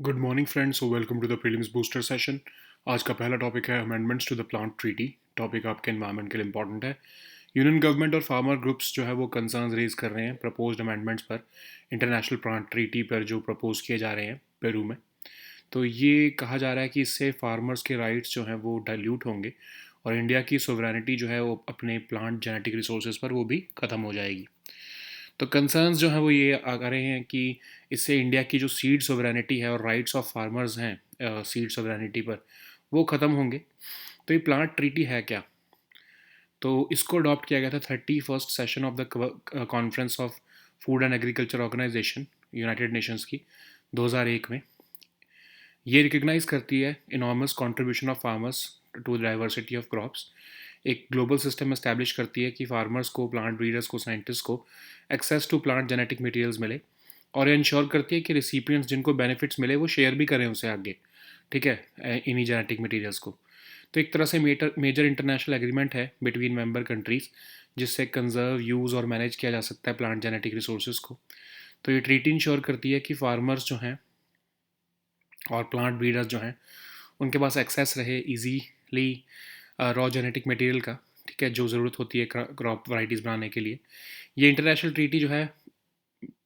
Good morning friends, so welcome to the prelims booster session. आज का पहला topic है amendments to the plant treaty. Topic आपके environment के लिए इंपॉर्टेंट है। यूनियन गवर्नमेंट और फार्मर ग्रुप्स जो है वो कंसर्न्स रेज कर रहे हैं प्रपोज्ड अमेंडमेंट्स पर, इंटरनेशनल प्लांट ट्रीटी पर जो प्रपोज किए जा रहे हैं पेरू में। तो ये कहा जा रहा है कि इससे फार्मर्स के राइट्स जो हैं वो डाइल्यूट होंगे और इंडिया की सोवरेनिटी जो है वो अपने प्लांट जेनेटिक रिसोर्सेज पर वो भी ख़त्म हो जाएगी। तो कंसर्न्स जो हैं वो ये आ रहे हैं कि इससे इंडिया की जो सीड सोवरेनिटी है और राइट्स ऑफ फार्मर्स हैं सीड सोवरेनिटी पर, वो ख़त्म होंगे। तो ये प्लांट ट्रीटी है क्या? तो इसको अडॉप्ट किया गया था 31st session of the conference of food and agriculture organisation, United Nations की, 2001 में। ये रिकग्नाइज करती है enormous contribution of farmers to diversity of crops. एक ग्लोबल सिस्टम इस्टेब्लिश करती है कि फार्मर्स को, प्लांट ब्रीडर्स को, साइंटिस्ट को access to plant genetic materials मिले, और ये इंश्योर करती है कि रिसिपिएंट्स जिनको बेनिफिट्स मिले वो शेयर भी करें उसे आगे। ठीक है, इन्हीं जेनेटिक मटेरियल्स को। तो एक तरह से मेजर इंटरनेशनल एग्रीमेंट है बिटवीन मेंबर कंट्रीज़, जिससे कंजर्व, यूज़ और मैनेज किया जा सकता है प्लांट जेनेटिक रिसोर्सेज को। तो ये ट्रीटी इंश्योर करती है कि फार्मर्स जो हैं और प्लांट ब्रीडर्स जो हैं उनके पास एक्सेस रहे ईजीली रॉ जेनेटिक मटेरियल का, ठीक है, जो ज़रूरत होती है क्रॉप वैराइटीज़ बनाने के लिए। ये इंटरनेशनल ट्रीटी जो है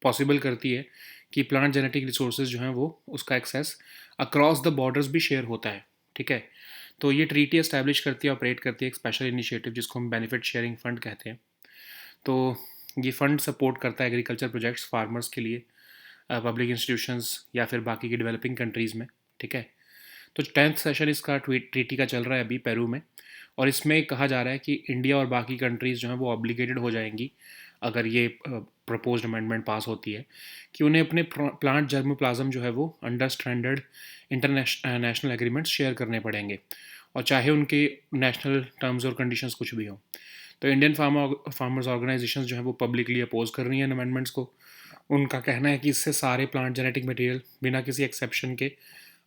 पॉसिबल करती है कि प्लांट जेनेटिक रिसोर्सेज जो हैं वो उसका एक्सेस अक्रॉस द बॉर्डर्स भी शेयर होता है। ठीक है, तो ये ट्रीटी एस्टैब्लिश करती है, ऑपरेट करती है एक स्पेशल इनिशिएटिव जिसको हम बेनिफिट शेयरिंग फंड कहते हैं। तो ये फंड सपोर्ट करता है एग्रीकल्चर प्रोजेक्ट्स फार्मर्स के लिए, पब्लिक इंस्टीट्यूशंस या फिर बाकी की डेवलपिंग कंट्रीज़ में। ठीक है, तो 10th सेशन इसका ट्रीटी का चल रहा है अभी पेरू में, और इसमें कहा जा रहा है कि इंडिया और बाकी कंट्रीज़ जो हैं वो ऑब्लिगेटेड हो जाएंगी, अगर ये प्रपोज्ड अमेंडमेंट पास होती है, कि उन्हें अपने प्लांट जर्मोप्लाज्म जो है वो under standard international agreements share करने पड़ेंगे, और चाहे उनके नेशनल टर्म्स और कंडीशंस कुछ भी हों। तो इंडियन फार्मर्स ऑर्गेनाइजेशंस जो है वो पब्लिकली अपोज कर रही हैं अमेंडमेंट्स को। उनका कहना है कि इससे सारे प्लांट जेनेटिक मटेरियल बिना किसी एक्सेप्शन के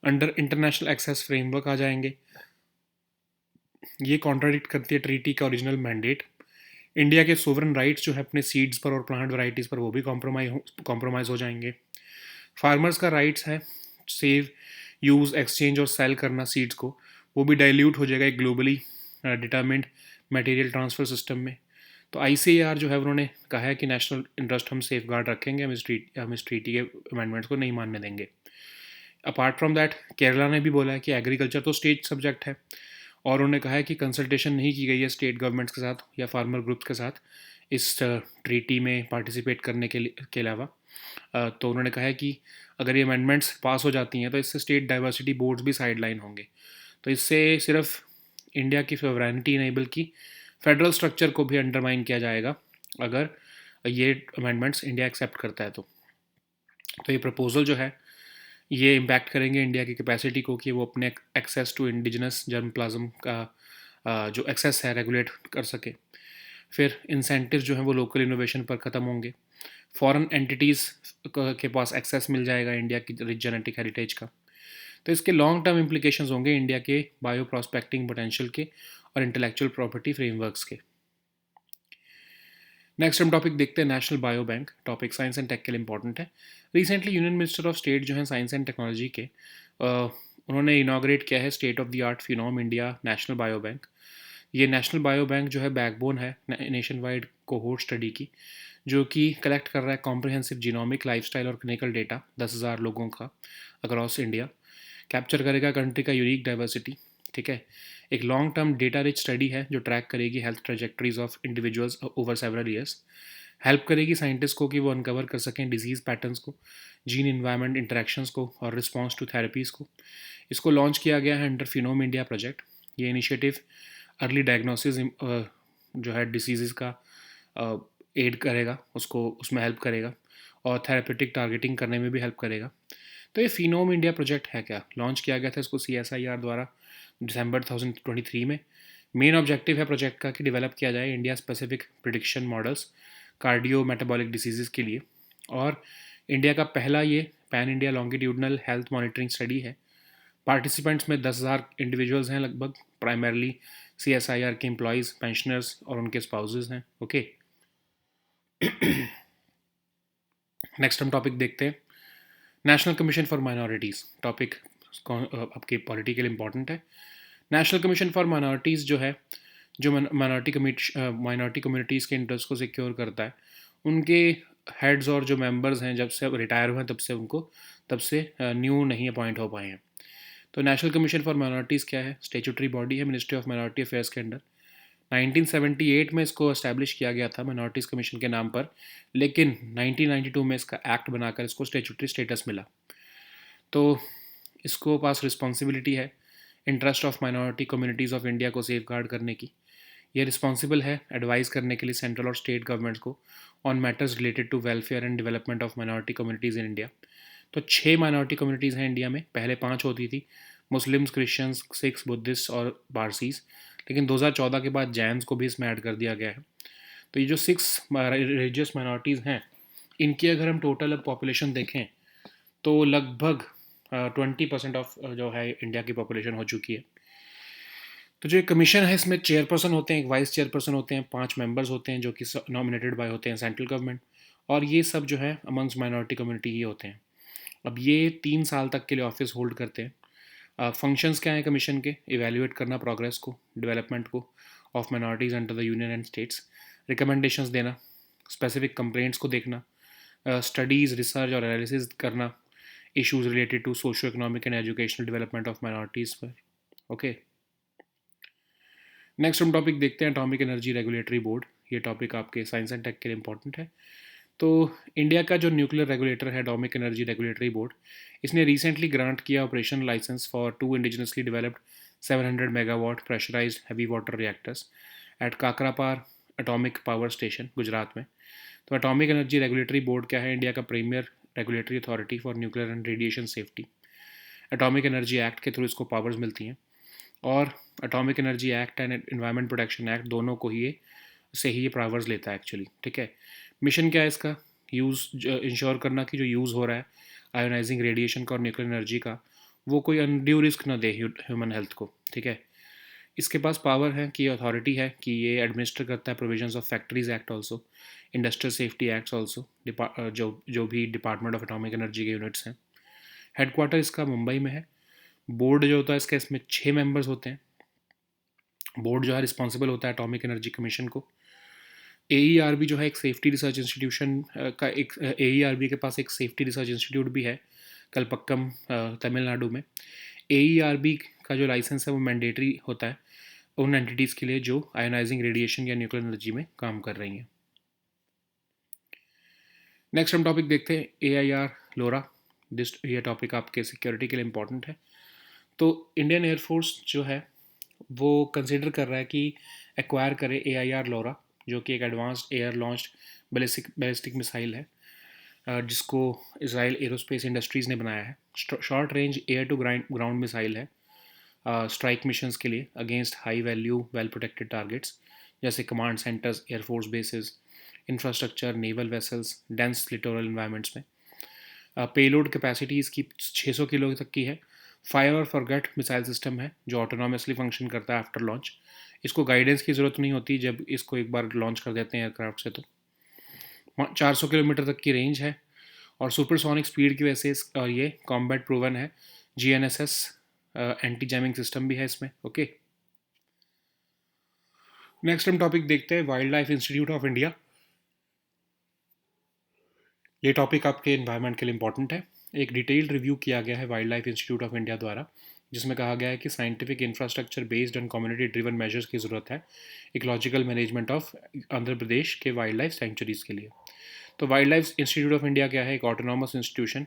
अंडर इंटरनेशनल एक्सेस फ्रेमवर्क आ जाएंगे। ये कॉन्ट्राडिक्ट करती है ट्रीटी का ओरिजिनल मैंडेट। इंडिया के सोवरन राइट्स जो है अपने सीड्स पर और प्लांट वैराइटीज़ पर वो भी कॉम्प्रोमाइज़ हो जाएंगे। फार्मर्स का राइट्स है सेव, यूज़, एक्सचेंज और सेल करना सीड्स को, वो भी डाइल्यूट हो जाएगा एक globally determined material transfer system में। तो आईसीएआर जो है उन्होंने कहा है कि नेशनल इंटरेस्ट हम सेफ गार्ड रखेंगे, हम इस ट्रीटी के अमेंडमेंट्स को नहीं मानने देंगे। अपार्ट फ्रॉम दैट, केरला ने भी बोला है कि एग्रीकल्चर तो स्टेट सब्जेक्ट है, और उन्होंने कहा है कि कंसल्टेशन नहीं की गई है स्टेट गवर्नमेंट्स के साथ या फार्मर ग्रुप्स के साथ इस ट्रीटी में पार्टिसिपेट करने के अलावा। तो उन्होंने कहा है कि अगर ये अमेंडमेंट्स पास हो जाती हैं तो इससे स्टेट डाइवर्सिटी बोर्ड्स भी साइडलाइन होंगे। तो इससे सिर्फ इंडिया की सोवरेनिटी नहीं बल्कि फेडरल स्ट्रक्चर को भी अंडरमाइन किया जाएगा अगर ये अमेंडमेंट्स इंडिया एक्सेप्ट करता है। तो ये प्रपोजल जो है ये इम्पैक्ट करेंगे इंडिया की कैपेसिटी को कि वो अपने access to indigenous germplasm का जो एक्सेस है रेगुलेट कर सके। फिर इंसेंटिव जो है वो लोकल इनोवेशन पर ख़त्म होंगे। फॉरेन एंटिटीज़ के पास एक्सेस मिल जाएगा इंडिया की रिच जेनेटिक हेरिटेज का। तो इसके लॉन्ग टर्म इम्प्लीकेशंस होंगे इंडिया के बायो प्रॉस्पेक्टिंग पोटेंशियल के और इंटेलेक्चुअल प्रॉपर्टी फ्रेमवर्क्स के। नेक्स्ट हम टॉपिक देखते हैं national bio bank. Topic science and tech के लिए इंपॉर्टेंट है। Recently union minister of state जो है साइंस एंड टेक्नोलॉजी के, उन्होंने इनाग्रेट किया है state of the art phenome India national bio bank. ये नेशनल बायो बैंक जो है बैकबोन है नेशन वाइड कोहोर्ट स्टडी की, जो कि कलेक्ट कर रहा है कॉम्प्रिहेंसिव जीनोमिक, लाइफस्टाइल और क्लिनिकल डेटा 10,000 लोगों का अक्रॉस इंडिया। कैप्चर करेगा कंट्री का यूनिक डाइवर्सिटी। ठीक है, एक long term data rich study है जो ट्रैक करेगी health trajectories of individuals over several years. Help करेगी साइंटिस्ट को कि वो अनकवर कर सकें डिजीज़ पैटर्न्स को, जीन इन्वायरमेंट इंटरेक्शंस को और रिस्पॉन्स टू थेरेपीज़ को। इसको लॉन्च किया गया है अंडर फिनोम इंडिया प्रोजेक्ट। ये इनिशिएटिव अर्ली डायग्नोसिस जो है डिसीज़ का एड करेगा, उसको उसमें हेल्प करेगा, और थेरेपेटिक टारगेटिंग करने में भी हेल्प करेगा। तो ये फिनोम इंडिया प्रोजेक्ट है क्या? लॉन्च किया गया था इसको CSIR द्वारा दिसंबर 2023 में। मेन ऑब्जेक्टिव है प्रोजेक्ट का कि डेवलप किया जाए India specific prediction models cardio metabolic disease के लिए, और इंडिया का पहला ये pan India longitudinal health monitoring study है। पार्टिसिपेंट्स में 10,000 इंडिविजुअल्स हैं लगभग, प्राइमरली CSIR के एम्प्लॉयज़, पेंशनर्स और उनके स्पाउसेस हैं। ओके, नेक्स्ट हम टॉपिक देखते हैं national commission for minorities topic आपके पॉलिटिकल इंपॉर्टेंट है। नेशनल कमीशन फॉर माइनॉरिटीज़ जो है, जो माइनॉरिटी कम्युनिटीज़ के इंटरेस्ट को सिक्योर करता है, उनके हेड्स और जो मेंबर्स हैं जब से रिटायर हुए हैं तब से न्यू नहीं अपॉइंट हो पाए हैं। तो नेशनल कमीशन फॉर माइनॉरिटीज़ क्या है? स्टेचुटरी बॉडी है मिनिस्ट्री ऑफ माइनॉरिटी अफेयर्स के अंडर। 1978 में इसको एस्टैब्लिश किया गया था माइनॉरिटीज़ कमीशन के नाम पर, लेकिन 1992 में इसका एक्ट बनाकर इसको स्टेचुटरी स्टेटस मिला। तो इसको पास रिस्पॉन्सिबिलिटी है interest of minority communities of India को सेफ गार्ड करने की। यह रिस्पॉन्सिबल है एडवाइस करने के लिए सेंट्रल और स्टेट गवर्नमेंट्स को on matters related to welfare and development of minority communities in India. तो 6 माइनॉरिटी कम्युनिटीज़ हैं इंडिया में, पहले 5 होती थी, मुस्लिम्स, क्रिश्चियंस, सिख्स, बुद्धिस्ट और पारसीज, लेकिन 2014 के बाद जैन्स को भी इसमें ऐड कर दिया गया है। तो ये जो 6 रिलीजियस माइनॉरिटीज़ हैं, इनकी अगर हम टोटल अब पॉपुलेशन देखें तो लगभग 20% ऑफ जो है इंडिया की पॉपुलेशन हो चुकी है। तो जो कमीशन है इसमें चेयरपर्सन होते हैं, एक वाइस चेयरपर्सन होते हैं, 5 मेंबर्स होते हैं जो कि नॉमिनेटेड बाय होते हैं सेंट्रल गवर्नमेंट, और ये सब जो है अमंग्स माइनॉरिटी कम्युनिटी ही होते हैं। अब ये 3 साल तक के लिए ऑफिस होल्ड करते हैं। फंक्शंस क्या हैं कमीशन के? इवेल्युएट करना प्रोग्रेस को, डेवलपमेंट को of minorities under the union and states, recommendations देना, स्पेसिफिक कंप्लेंट्स को देखना, स्टडीज़, रिसर्च और एनालिसिस करना, issues related to socio economic and educational development of minorities पर। ओके, नेक्स्ट हम टॉपिक देखते हैं एटॉमिक एनर्जी रेगुलेटरी बोर्ड। ये टॉपिक आपके साइंस एंड टेक के लिए इंपॉर्टेंट है। तो इंडिया का जो न्यूक्लियर रेगुलेटर है एटॉमिक एनर्जी रेगुलेटरी बोर्ड, इसने रिसेंटली ग्रांट किया operation licence for 2 indigenously developed 700 megawatt pressurised heavy water reactors at Kakrapar atomic power station, Gujarat में। तो एटॉमिक एनर्जी रेगुलेटरी बोर्ड क्या है? इंडिया का premier regulatory authority for nuclear and radiation safety. Atomic energy act के through इसको powers मिलती हैं, और atomic energy act and environment protection act दोनों को ही ये पावर्स लेता है एक्चुअली। ठीक है, मिशन क्या है इसका? यूज़ इंश्योर करना कि जो यूज़ हो रहा है आयोनाइजिंग रेडिएशन का और न्यूक्लियर एनर्जी का, वो कोई अनड्यू रिस्क ना दे ह्यूमन हेल्थ को। ठीक है, इसके पास पावर है कि अथॉरिटी है कि ये एडमिनिस्टर करता है provisions of factories act also, industrial safety acts also, जो भी डिपार्टमेंट ऑफ एटॉमिक एनर्जी के यूनिट्स हैं। हेडक्वार्टर इसका मुंबई में है। बोर्ड जो होता है इसका, इसमें 6 मेंबर्स होते हैं। बोर्ड जो है रिस्पॉन्सिबल होता है एटॉमिक एनर्जी कमीशन को। AERB जो है एक सेफ्टी रिसर्च इंस्टीट्यूशन का एक AERB के पास एक सेफ्टी रिसर्च इंस्टीट्यूट भी है कलपक्कम, तमिलनाडु में। AERB का जो लाइसेंस है वो मैंडेटरी होता है उन एंटिटीज़ के लिए जो आयोनाइजिंग रेडिएशन या न्यूक्लियर एनर्जी में काम कर रही हैं। नेक्स्ट हम टॉपिक देखते हैं AIR लोरा। ये टॉपिक आपके सिक्योरिटी के लिए इंपॉर्टेंट है। तो इंडियन एयरफोर्स जो है वो कंसिडर कर रहा है कि एक्वायर करे AIR लोरा, जो कि एक advanced air launched ballistic missile है, जिसको इसराइल एरोस्पेस इंडस्ट्रीज़ ने बनाया है। Short range air to ground missile है स्ट्राइक मिशंस के लिए against high value well protected targets जैसे command centres, air force bases, infrastructure, naval vessels, dense littoral environments में। पेलोड कैपेसिटी इसकी 600 किलो तक की है। फायर और फॉरगेट मिसाइल सिस्टम है जो ऑटोनॉमसली फंक्शन करता है आफ्टर लॉन्च। इसको गाइडेंस की ज़रूरत नहीं होती जब इसको एक बार लॉन्च कर देते हैं एयरक्राफ्ट से। तो 400 किलोमीटर तक की रेंज है, और सुपरसोनिक स्पीड की वजह से और ये कॉम्बैट प्रूवन है। GNSS एंटी जैमिंग सिस्टम भी है इसमें। ओके, नेक्स्ट हम टॉपिक देखते हैं wild life institute of India. ये टॉपिक आपके इन्वायरमेंट के लिए इंपॉर्टेंट है। एक डिटेल्ड रिव्यू किया गया है wild life institute of India द्वारा, जिसमें कहा गया है कि scientific infrastructure based on community driven measures की ज़रूरत है ecological management of Andhra Pradesh के वाइल्ड लाइफ सेंचुरीज़ के लिए। तो wild life institute of India क्या है? एक ऑटोनॉमस इंस्टीट्यूशन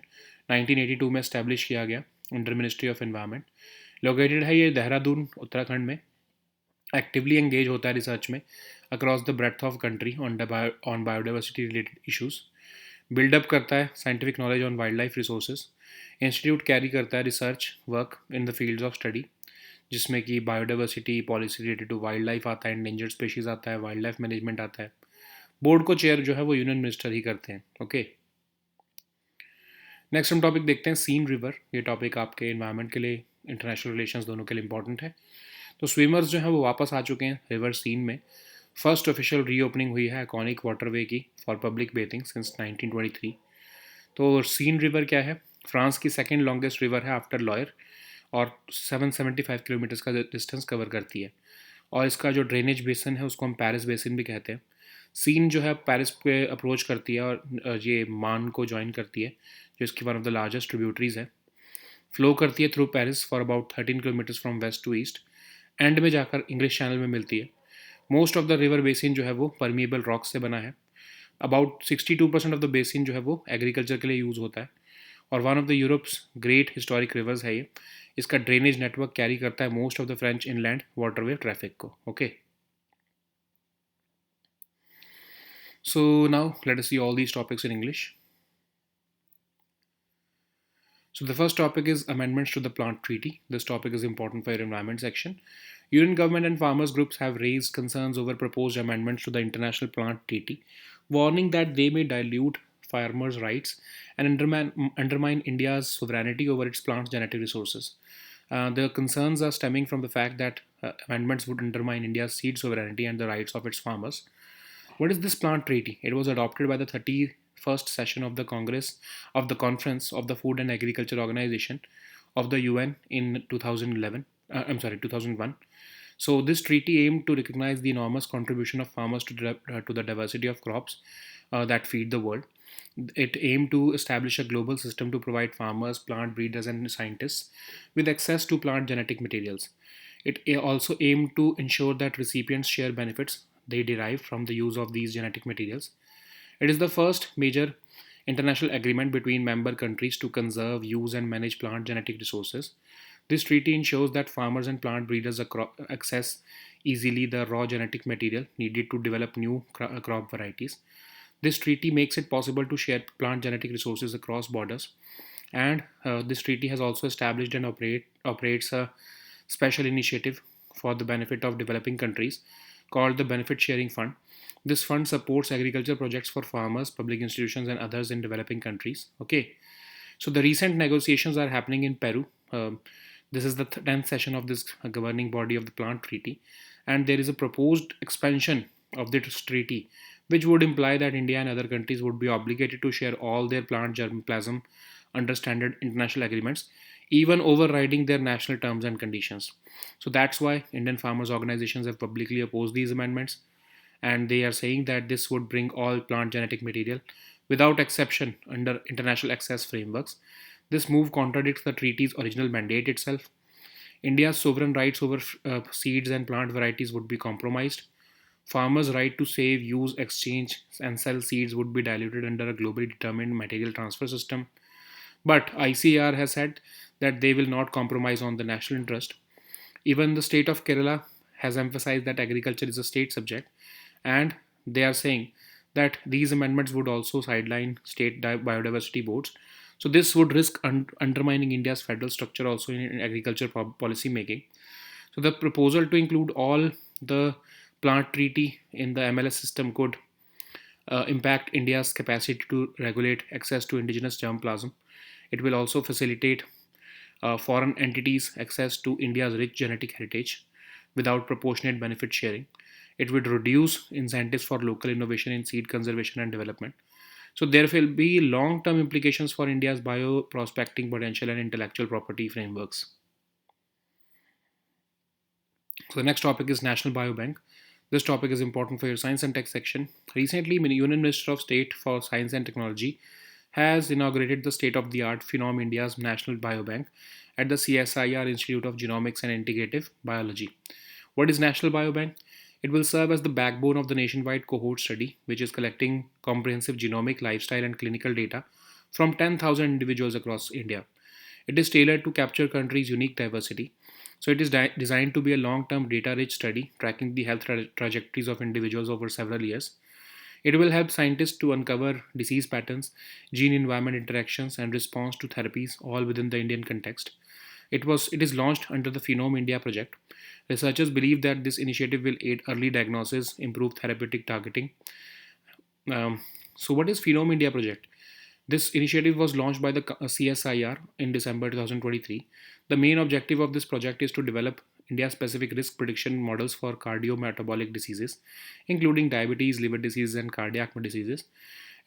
1982 में इस्टेब्लिश किया गया under ministry of environment. Located है ये देहरादून, उत्तराखंड में। एक्टिवली एंगेज होता है रिसर्च में across the breadth of country on biodiversity related issues. Build up करता है scientific knowledge on wildlife resources. Institute carry करता है research work in the fields of study, जिसमें कि biodiversity, policy related to wildlife आता है, endangered species आता है, वाइल्ड लाइफ मैनेजमेंट आता है। बोर्ड को चेयर जो है वो यूनियन मिनिस्टर ही करते हैं। ओके, नेक्स्ट हम टॉपिक देखते हैं सीन रिवर। ये टॉपिक आपके इन्वायरमेंट के लिए, इंटरनेशनल रिलेशंस दोनों के लिए इंपॉर्टेंट है। तो स्विमर्स जो हैं वो वापस आ चुके हैं रिवर सीन में। फर्स्ट ऑफिशियल रीओपनिंग हुई है आइकॉनिक वाटरवे की फॉर पब्लिक बेथिंग सिंस 1923। तो सीन रिवर क्या है? फ्रांस की सेकेंड लॉन्गेस्ट रिवर है आफ्टर लॉयर, और 775 किलोमीटर्स का डिस्टेंस कवर करती है। और इसका जो ड्रेनेज बेसिन है उसको हम पेरिस बेसिन भी कहते हैं। सीन जो है पेरिस पे अप्रोच करती है और ये मान को ज्वाइन करती है, जो इसकी one of the largest tributaries है। फ्लो करती है through Paris for about 13 kilometres from west to east, and में जाकर इंग्लिश चैनल में मिलती है। Most of the river basin जो है वो परमिएबल रॉक से बना है। अबाउट 62% ऑफ द बेसिन जो है वो एग्रीकल्चर के लिए यूज़ होता है, और one of the Europe's great historic rivers है ये। इसका ड्रेनेज नेटवर्क कैरी करता है most of the French inland waterway traffic को। Okay, so now let us see all these topics in English. So the first topic is amendments to the plant treaty. This topic is important for your environment section. Union government and farmers groups have raised concerns over proposed amendments to the international plant treaty, warning that they may dilute farmers' rights and undermine India's sovereignty over its plant genetic resources. The concerns are stemming from the fact that amendments would undermine India's seed sovereignty and the rights of its farmers. What is this plant treaty? It was adopted by the 31st session of the Conference of the Food and Agriculture Organization of the UN in 2011. 2001. So this treaty aimed to recognize the enormous contribution of farmers to the diversity of crops that feed the world. It aimed to establish a global system to provide farmers, plant breeders, and scientists with access to plant genetic materials. It also aimed to ensure that recipients share benefits they derive from the use of these genetic materials. It is the first major international agreement between member countries to conserve, use, and manage plant genetic resources. This treaty ensures that farmers and plant breeders access easily the raw genetic material needed to develop new crop varieties. This treaty makes it possible to share plant genetic resources across borders, and this treaty has also established and operates a special initiative for the benefit of developing countries called the Benefit Sharing Fund. This fund supports agriculture projects for farmers, public institutions, and others in developing countries. Okay, so the recent negotiations are happening in Peru. This is the 10th session of this governing body of the plant treaty, and there is a proposed expansion of this treaty, which would imply that India and other countries would be obligated to share all their plant germplasm under standard international agreements, even overriding their national terms and conditions. So that's why Indian farmers' organizations have publicly opposed these amendments, and they are saying that this would bring all plant genetic material without exception under international access frameworks. This move contradicts the treaty's original mandate itself. India's sovereign rights over seeds and plant varieties would be compromised. Farmers' right to save, use, exchange, and sell seeds would be diluted under a globally determined material transfer system. But ICAR has said that they will not compromise on the national interest. Even the state of Kerala has emphasized that agriculture is a state subject, and they are saying that these amendments would also sideline state biodiversity boards. So this would risk undermining India's federal structure also in agriculture policy making. So the proposal to include all the plant treaty in the MLS system could impact India's capacity to regulate access to indigenous germplasm. It will also facilitate foreign entities access to India's rich genetic heritage without proportionate benefit sharing. It would reduce incentives for local innovation in seed conservation and development. So there will be long-term implications for India's bioprospecting potential and intellectual property frameworks. So the next topic is National Biobank. This topic is important for your science and tech section. Recently, Union Minister of State for Science and Technology has inaugurated the state-of-the-art Phenom India's National Biobank at the CSIR Institute of Genomics and Integrative Biology. What is National Biobank? It will serve as the backbone of the nationwide cohort study, which is collecting comprehensive genomic, lifestyle, and clinical data from 10,000 individuals across India. It is tailored to capture country's unique diversity. So it is designed to be a long-term data-rich study tracking the health trajectories of individuals over several years. It will help scientists to uncover disease patterns, gene-environment interactions, and response to therapies, all within the Indian context. It is launched under the Phenom India project. Researchers believe that this initiative will aid early diagnosis, improve therapeutic targeting. So what is Phenom India project? This initiative was launched by the CSIR in December 2023. The main objective of this project is to develop India-specific risk prediction models for cardiometabolic diseases, including diabetes, liver disease, and cardiac diseases.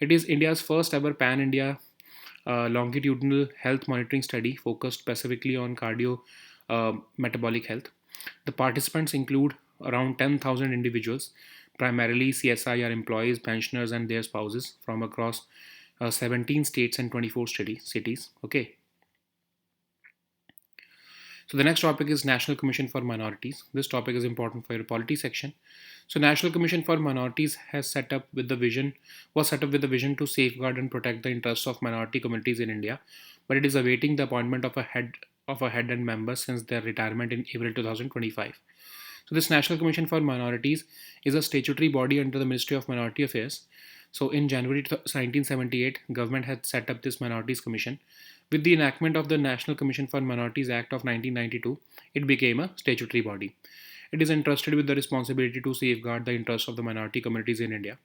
It is India's first ever pan-India longitudinal health monitoring study focused specifically on cardio metabolic health. The participants include around 10,000 individuals, primarily CSIR employees, pensioners, and their spouses from across 17 states and 24 cities. Okay. So the next topic is National Commission for Minorities. This topic is important for your polity section. So National Commission for Minorities has set up with the vision was set up with the vision to safeguard and protect the interests of minority communities in India, but it is awaiting the appointment of a head and member since their retirement in April 2025. So this National Commission for Minorities is a statutory body under the Ministry of Minority Affairs. So in January 1978, government had set up this Minorities Commission. With the enactment of the National Commission for Minorities Act of 1992, it became a statutory body. It is entrusted with the responsibility to safeguard the interests of the minority communities in India.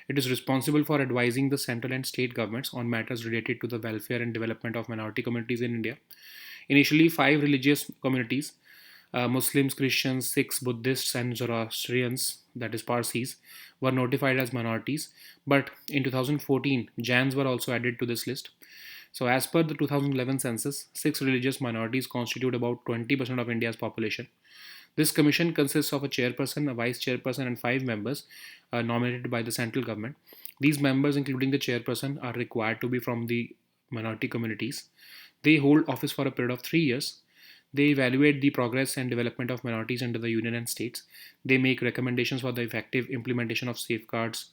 It is responsible for advising the central and state governments on matters related to the welfare and development of minority communities in India. Initially, five religious communities, Muslims, Christians, Sikhs, Buddhists, and Zoroastrians, that is Parsis, were notified as minorities. But in 2014, Jains were also added to this list. So, as per the 2011 census, six religious minorities constitute about 20% of India's population. This commission consists of a chairperson, a vice chairperson, and five members nominated by the central government. These members, including the chairperson, are required to be from the minority communities. They hold office for a period of 3 years. They evaluate the progress and development of minorities under the union and states. They make recommendations for the effective implementation of safeguards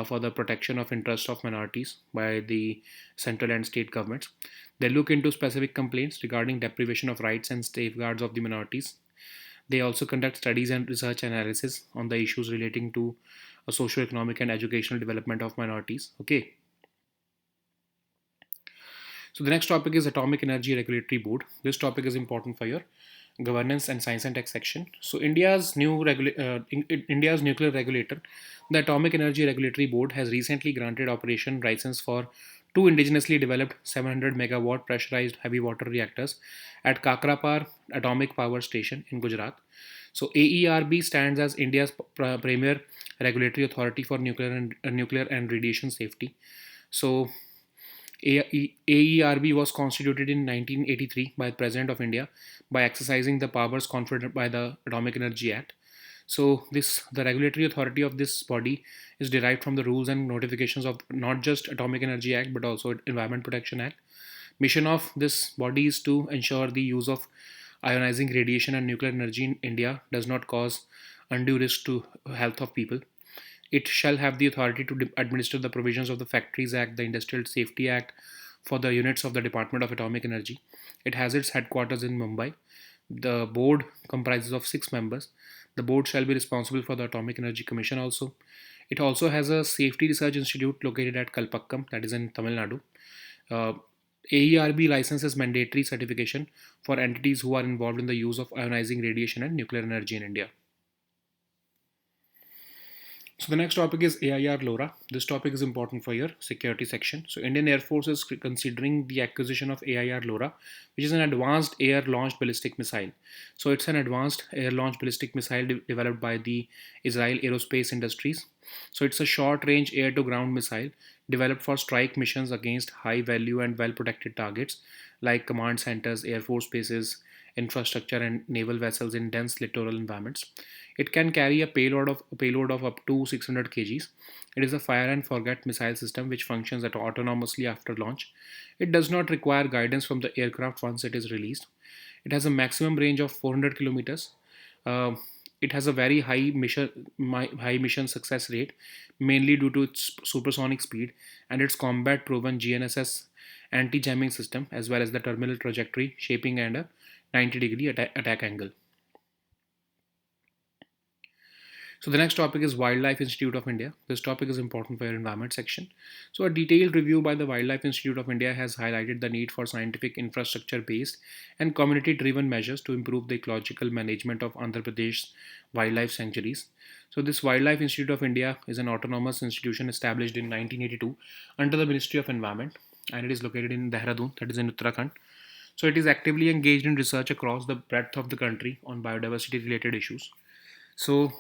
for the protection of interests of minorities by the central and state governments. They look into specific complaints regarding deprivation of rights and safeguards of the minorities. They also conduct studies and research analysis on the issues relating to socio-economic and educational development of minorities. Okay. So the next topic is Atomic Energy Regulatory Board. This topic is important for your governance and science and tech section. So India's nuclear regulator, the Atomic Energy Regulatory Board, has recently granted operation license for two indigenously developed 700 megawatt pressurized heavy water reactors at Kakrapar Atomic Power Station in Gujarat. So AERB stands as India's premier regulatory authority for nuclear and radiation safety. So AERB was constituted in 1983 by the President of India by exercising the powers conferred by the Atomic Energy Act. So the regulatory authority of this body is derived from the rules and notifications of not just Atomic Energy Act but also Environment Protection Act. Mission of this body is to ensure the use of ionizing radiation and nuclear energy in India does not cause undue risk to health of people. It shall have the authority to administer the provisions of the Factories Act, the Industrial Safety Act for the units of the Department of Atomic Energy. It has its headquarters in Mumbai. The board comprises of 6 members. The board shall be responsible for the Atomic Energy Commission also. It also has a safety research institute located at Kalpakkam, that is in Tamil Nadu. AERB licenses mandatory certification for entities who are involved in the use of ionizing radiation and nuclear energy in India. So the next topic is AIR LoRa. This topic is important for your security section. So Indian Air Force is considering the acquisition of AIR LoRa, which is an advanced air-launched ballistic missile. So it's an advanced air-launched ballistic missile developed by the Israel Aerospace Industries. So it's a short-range air-to-ground missile developed for strike missions against high-value and well-protected targets like command centers, air force bases, infrastructure, and naval vessels in dense littoral environments. It can carry a payload of up to 600 kgs. It is a fire and forget missile system which functions autonomously after launch. It does not require guidance from the aircraft once it is released. It has a maximum range of 400 kilometers. It has a very high mission success rate, mainly due to its supersonic speed and its combat-proven GNSS anti-jamming system, as well as the terminal trajectory, shaping, and a 90-degree attack angle. So the next topic is Wildlife Institute of India. This topic is important for your environment section. So a detailed review by the Wildlife Institute of India has highlighted the need for scientific infrastructure-based and community-driven measures to improve the ecological management of Andhra Pradesh's wildlife sanctuaries. So this Wildlife Institute of India is an autonomous institution established in 1982 under the Ministry of Environment, and it is located in Dehradun, that is in Uttarakhand. So it is actively engaged in research across the breadth of the country on biodiversity related issues. So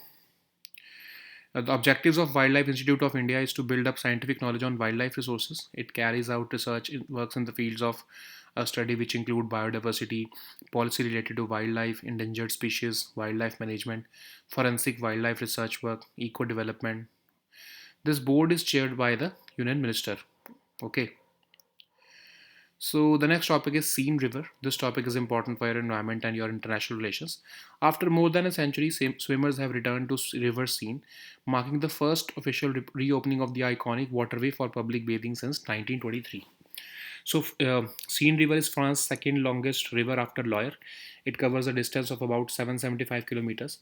The objectives of Wildlife Institute of India is to build up scientific knowledge on wildlife resources. It carries out research, it works in the fields of study which include biodiversity, policy related to wildlife, endangered species, wildlife management, forensic wildlife research work, eco development. This board is chaired by the Union Minister. Okay. So the next topic is Seine River. This topic is important for your environment and your international relations. After more than a century, swimmers have returned to River Seine, marking the first official reopening of the iconic waterway for public bathing since 1923. So, Seine River is France's second longest river after Loire. It covers a distance of about 775 kilometers.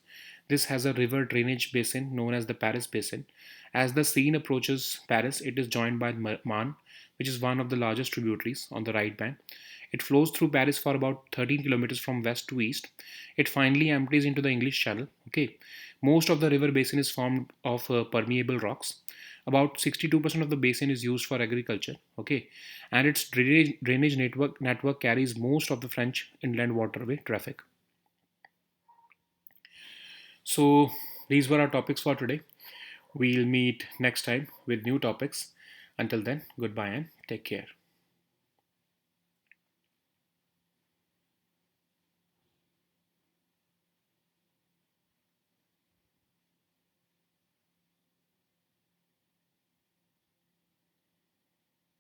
This has a river drainage basin known as the Paris Basin. As the Seine approaches Paris, it is joined by the Marne, which is one of the largest tributaries on the right bank. It flows through Paris for about 13 kilometers from west to east. It finally empties into the English Channel. Okay, most of the river basin is formed of permeable rocks. About 62% of the basin is used for agriculture. Okay, and its drainage network carries most of the French inland waterway traffic. So these were our topics for today. We'll meet next time with new topics. Until then, goodbye and take care.